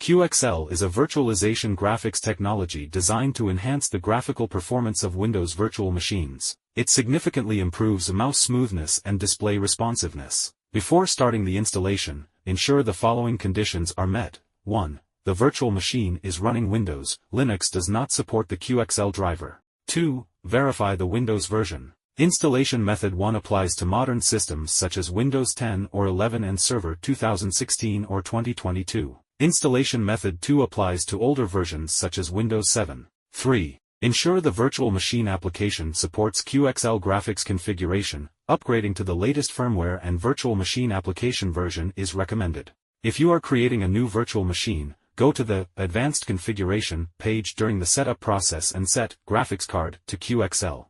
QXL is a virtualization graphics technology designed to enhance the graphical performance of Windows virtual machines. It significantly improves mouse smoothness and display responsiveness. Before starting the installation, ensure the following conditions are met. 1. The virtual machine is running Windows. Linux does not support the QXL driver. 2. Verify the Windows version. Installation method 1 applies to modern systems such as Windows 10 or 11 and Server 2016 or 2022. Installation method 2 applies to older versions such as Windows 7. 3. Ensure the virtual machine application supports QXL graphics configuration. Upgrading to the latest firmware and virtual machine application version is recommended. If you are creating a new virtual machine, go to the Advanced Configuration page during the setup process and set Graphics Card to QXL.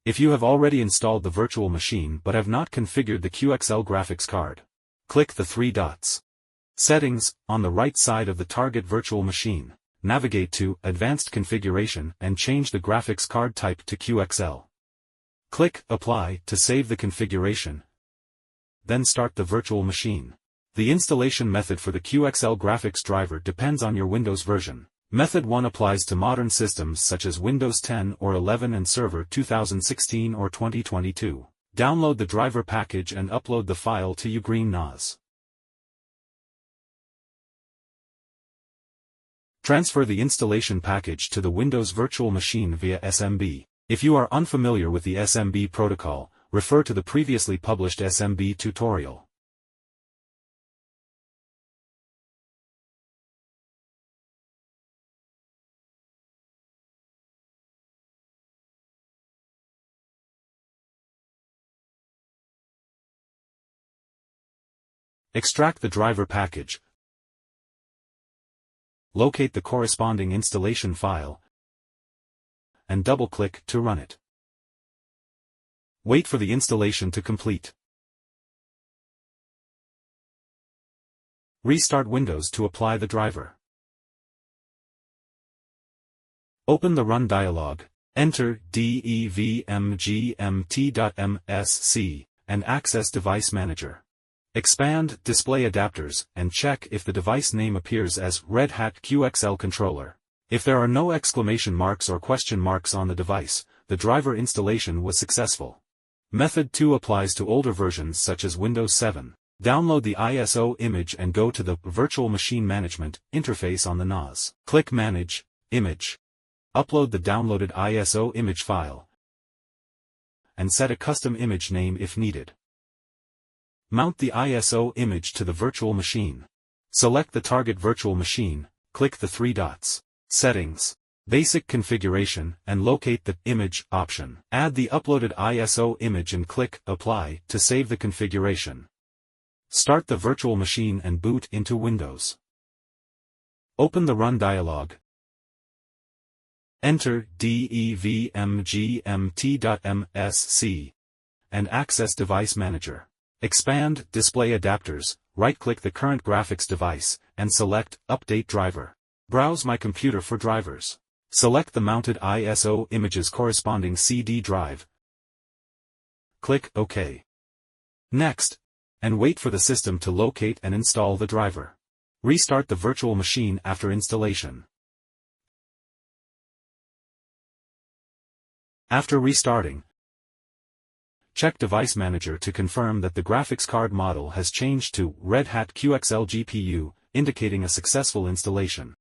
If you have already installed the virtual machine but have not configured the QXL graphics card, click the three dots. Settings, on the right side of the target virtual machine. Navigate to Advanced Configuration and change the graphics card type to QXL. Click Apply to save the configuration. Then start the virtual machine. The installation method for the QXL graphics driver depends on your Windows version. Method 1 applies to modern systems such as Windows 10 or 11 and Server 2016 or 2022. Download the driver package and upload the file to UGREEN NAS. Transfer the installation package to the Windows virtual machine via SMB. If you are unfamiliar with the SMB protocol, refer to the previously published SMB tutorial. Extract the driver package. Locate the corresponding installation file and double-click to run it. Wait for the installation to complete. Restart Windows to apply the driver. Open the Run dialog, enter devmgmt.msc, and access Device Manager. Expand Display Adapters, and check if the device name appears as Red Hat QXL Controller. If there are no exclamation marks or question marks on the device, the driver installation was successful. Method 2 applies to older versions such as Windows 7. Download the ISO image and go to the Virtual Machine Management interface on the NAS. Click Manage, Image. Upload the downloaded ISO image file, and set a custom image name if needed. Mount the ISO image to the virtual machine. Select the target virtual machine, click the three dots. Settings, Basic Configuration, and locate the Image option. Add the uploaded ISO image and click Apply to save the configuration. Start the virtual machine and boot into Windows. Open the Run dialog. Enter devmgmt.msc and access Device Manager. Expand Display Adapters, right-click the current graphics device, and select Update Driver. Browse My Computer for drivers. Select the mounted ISO image's corresponding CD drive. Click OK. Next, and wait for the system to locate and install the driver. Restart the virtual machine after installation. After restarting, check Device Manager to confirm that the graphics card model has changed to Red Hat QXL GPU, indicating a successful installation.